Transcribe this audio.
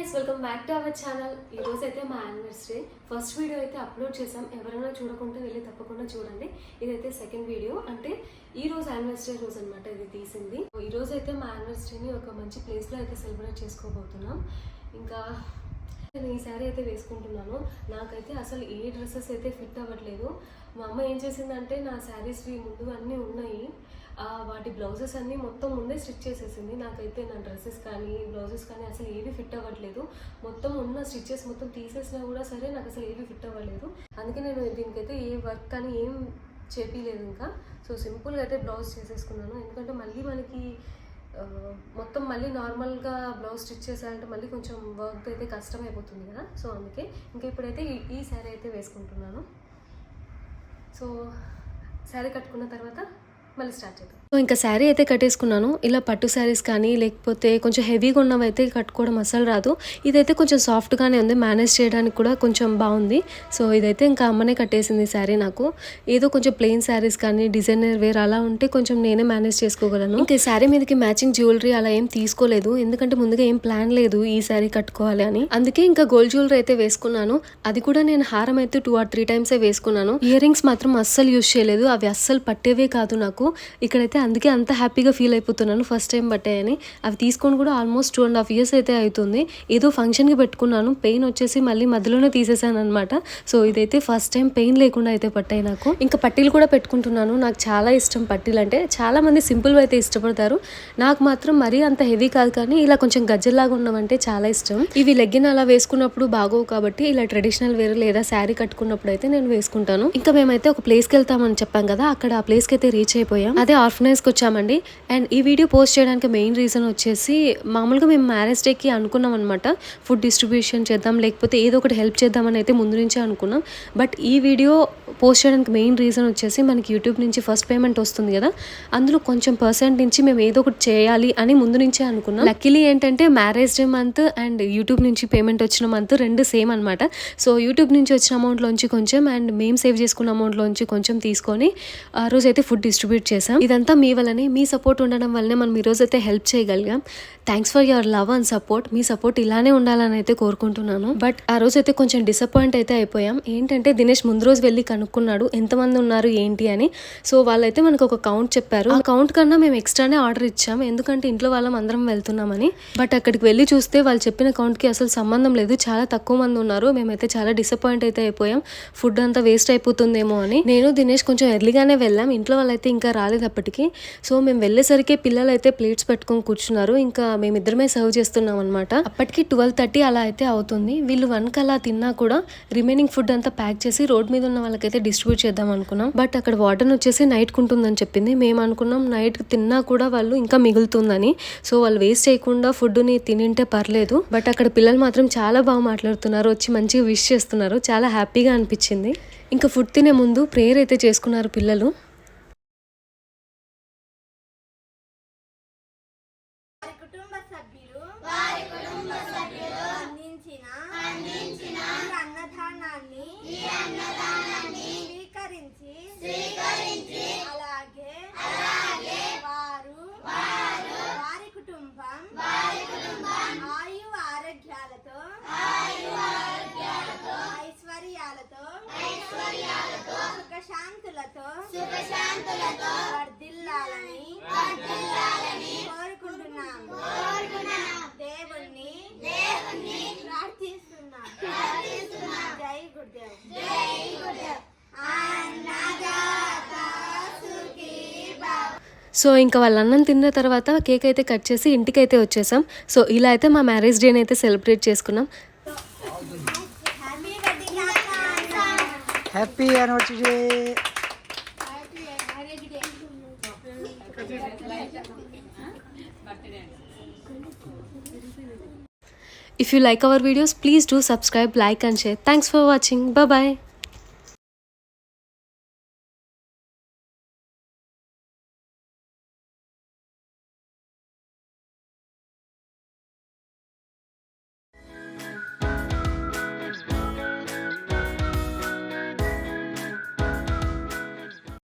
Guys, welcome back to our channel. ఈరోజు అయితే మా యానివర్సరీ ఫస్ట్ వీడియో అయితే అప్లోడ్ చేసాం. ఎవరైనా చూడకుంటే వెళ్ళి తప్పకుండా చూడండి. ఇదైతే సెకండ్ వీడియో, అంటే ఈ రోజు యానివర్సరీ రోజు అనమాట ఇది తీసింది. ఈరోజు అయితే మా యానివర్సరీని ఒక మంచి ప్లేస్లో అయితే సెలబ్రేట్ చేసుకోబోతున్నాం. ఇంకా నేను ఈ శారీ అయితే వేసుకుంటున్నాను. నాకైతే అసలు ఏ డ్రెస్సెస్ అయితే ఫిట్ అవ్వట్లేదు. మా అమ్మ ఏం చేసిందంటే నా శారీస్వి ముందు అన్నీ ఉన్నాయి, వాటి బ్లౌజెస్ అన్నీ మొత్తం ముందే స్టిచ్ చేసేసింది. నాకైతే నా డ్రెస్సెస్ కానీ బ్లౌజెస్ కానీ అసలు ఏవి ఫిట్ అవ్వట్లేదు. మొత్తం ఉన్న స్టిచ్చెస్ మొత్తం తీసేసినా కూడా సరే నాకు అసలు ఏవి ఫిట్ అవ్వలేదు. అందుకే నేను దీనికైతే ఏ వర్క్ కానీ ఏం చేపిలేదు ఇంకా. సో సింపుల్గా అయితే బ్లౌజ్ చేసేసుకున్నాను. ఎందుకంటే మళ్ళీ మనకి మొత్తం మళ్ళీ నార్మల్గా బ్లౌజ్ స్టిచ్ చేసాలంటే మళ్ళీ కొంచెం వర్క్ అయితే కష్టమైపోతుంది కదా. సో అందుకే ఇంకా ఇప్పుడైతే ఈ శారీ అయితే వేసుకుంటున్నాను. సో శారీ కట్టుకున్న తర్వాత మళ్ళీ స్టార్ట్ చేద్దాం. సో ఇంకా శారీ అయితే కట్టేసుకున్నాను. ఇలా పట్టు శారీస్ కానీ లేకపోతే కొంచెం హెవీగా ఉన్నవి అయితే కట్టుకోవడం అసలు రాదు. ఇదైతే కొంచెం సాఫ్ట్గానే ఉంది, మేనేజ్ చేయడానికి కూడా కొంచెం బాగుంది. సో ఇదైతే ఇంకా అమ్మనే కట్టేసింది శారీ నాకు. ఏదో కొంచెం ప్లెయిన్ శారీస్ కానీ డిజైనర్ వేర్ అలా ఉంటే కొంచెం నేనే మేనేజ్ చేసుకోగలను. ఇంకా ఈ శారీ మీదకి మ్యాచింగ్ జ్యువెలరీ అలా ఏం తీసుకోలేదు, ఎందుకంటే ముందుగా ఏం ప్లాన్ లేదు ఈ శారీ కట్టుకోవాలి అని. అందుకే ఇంకా గోల్డ్ జ్యువెలరీ అయితే వేసుకున్నాను. అది కూడా నేను హారం అయితే 2 or 3 times వేసుకున్నాను. ఇయర్ రింగ్స్ మాత్రం అస్సలు యూజ్ చేయలేదు, అవి అస్సలు పట్టేవే కాదు నాకు. ఇక్కడైతే అందుకే అంత హ్యాపీగా ఫీల్ అయిపోతున్నాను ఫస్ట్ టైం పట్టాయని. అవి తీసుకొని కూడా ఆల్మోస్ట్ 2.5 years అయితే అవుతుంది. ఏదో ఫంక్షన్కి పెట్టుకున్నాను, పెయిన్ వచ్చేసి మళ్ళీ మధ్యలోనే తీసేసాను అనమాట. సో ఇదైతే ఫస్ట్ టైం పెయిన్ లేకుండా అయితే పట్టాయి నాకు. ఇంకా పట్టీలు కూడా పెట్టుకుంటున్నాను. నాకు చాలా ఇష్టం పట్టీలు అంటే. చాలా మంది సింపుల్ అయితే ఇష్టపడతారు, నాకు మాత్రం మరీ అంత హెవీ కాదు కానీ ఇలా కొంచెం గజ్జల్లాగా ఉన్నవంటే చాలా ఇష్టం. ఇవి లెగ్గిన్ అలా వేసుకున్నప్పుడు బాగోవు కాబట్టి ఇలా ట్రెడిషనల్ వేర్ లేదా శారీ కట్టుకున్నప్పుడు అయితే నేను వేసుకుంటాను. ఇంకా మేమైతే ఒక ప్లేస్కి వెళ్తామని చెప్పాం కదా, అక్కడ ఆ ప్లేస్కి అయితే రీచ్ అయిపోయాం. అదే ఆర్ఫనైజ్కి వచ్చామండి. అండ్ ఈ వీడియో పోస్ట్ చేయడానికి మెయిన్ రీజన్ వచ్చేసి, మామూలుగా మేము మ్యారేజ్ డేకి అనుకున్నాం అనమాట ఫుడ్ డిస్ట్రిబ్యూషన్ చేద్దాం లేకపోతే ఏదో ఒకటి హెల్ప్ చేద్దామని అయితే ముందు నుంచే అనుకున్నాం. బట్ ఈ వీడియో పోస్ట్ చేయడానికి మెయిన్ రీజన్ వచ్చేసి మనకి యూట్యూబ్ నుంచి ఫస్ట్ పేమెంట్ వస్తుంది కదా, అందులో కొంచెం % నుంచి మేము ఏదో ఒకటి చేయాలి అని ముందు నుంచే అనుకున్నాం. లక్కీలీ ఏంటంటే marriage day month and YouTube నుంచి పేమెంట్ వచ్చిన మంత్ రెండు సేమ్ అనమాట. సో యూట్యూబ్ నుంచి వచ్చిన అమౌంట్లోంచి కొంచెం అండ్ మేము సేవ్ చేసుకున్న అమౌంట్లోంచి కొంచెం తీసుకొని ఆ రోజు అయితే ఫుడ్ డిస్ట్రిబ్యూట్ చేసాం. ఇదంతా మీ వల్లనే, మీ సపోర్ట్ ఉండడం వల్లనే మనం ఈరోజు అయితే హెల్ప్ చేయగలిగాం. Thanks for your love and support. మీ సపోర్ట్ ఇలానే ఉండాలని అయితే కోరుకుంటున్నాను. బట్ ఆ రోజు అయితే కొంచెం డిసప్పాయింట్ అయితే అయిపోయాం. ఏంటంటే దినేష్ ముందు రోజు వెళ్ళి కనుక్కున్నాడు ఎంతమంది ఉన్నారు ఏంటి అని. సో వాళ్ళైతే మనకు ఒక కౌంట్ చెప్పారు. ఆ కౌంట్ కన్నా మేము ఎక్స్ట్రానే ఆర్డర్ ఇచ్చాం, ఎందుకంటే ఇంట్లో వాళ్ళం అందరం వెళ్తున్నామని. బట్ అక్కడికి వెళ్ళి చూస్తే వాళ్ళు చెప్పిన కౌంట్కి అసలు సంబంధం లేదు, చాలా తక్కువ మంది ఉన్నారు. మేమైతే చాలా డిసప్పాయింట్ అయితే అయిపోయాం, ఫుడ్ అంతా వేస్ట్ అయిపోతుందేమో అని. నేను దినేష్ కొంచెం ఎర్లీగానే వెళ్ళాం, ఇంట్లో వాళ్ళైతే ఇంకా రాలేదు అప్పటికి. సో మేము వెళ్ళేసరికి పిల్లలు అయితే ప్లేట్స్ పెట్టుకొని కూర్చున్నారు. ఇంకా మేమిద్దరమే సర్వ్ చేస్తున్నాం అనమాట. అప్పటికి 12:30 అలా అయితే అవుతుంది. వీళ్ళు 1 అలా తిన్నా కూడా రిమైనింగ్ ఫుడ్ అంతా ప్యాక్ చేసి రోడ్ మీద ఉన్న వాళ్ళకైతే డిస్ట్రిబ్యూట్ చేద్దాం అనుకున్నాం. బట్ అక్కడ వార్డెన్ వచ్చేసి నైట్ కుంటుందని చెప్పింది. మేము అనుకున్నాం నైట్ తిన్నా కూడా వాళ్ళు ఇంకా మిగులుతుందని. సో వాళ్ళు వేస్ట్ చేయకుండా ఫుడ్ని తినింటే పర్లేదు. బట్ అక్కడ పిల్లలు మాత్రం చాలా బాగా మాట్లాడుతున్నారు, వచ్చి మంచిగా విష్ చేస్తున్నారు, చాలా హ్యాపీగా అనిపించింది. ఇంకా ఫుడ్ తినే ముందు ప్రేయర్ అయితే చేసుకున్నారు పిల్లలు. స్వీకరించి అలాగే వారి కుటుంబం ఆయు ఆరోగ్యాలతో ఐశ్వర్యాలతో సుఖశాంతులతో వర్ధిల్లాలని కోరుకుంటున్నాం. దేవుణ్ణి ప్రార్థిస్తున్నాం. జై గురుదేవ్. సో ఇంకా వాళ్ళ అన్నం తిన్న తర్వాత కేక్ అయితే కట్ చేసి ఇంటికైతే వచ్చేసాం. సో ఇలా అయితే మా మ్యారేజ్ డేని అయితే సెలబ్రేట్ చేసుకున్నాం. Happy anniversary. If you like our videos, please do subscribe, like and share. Thanks for watching. Bye bye.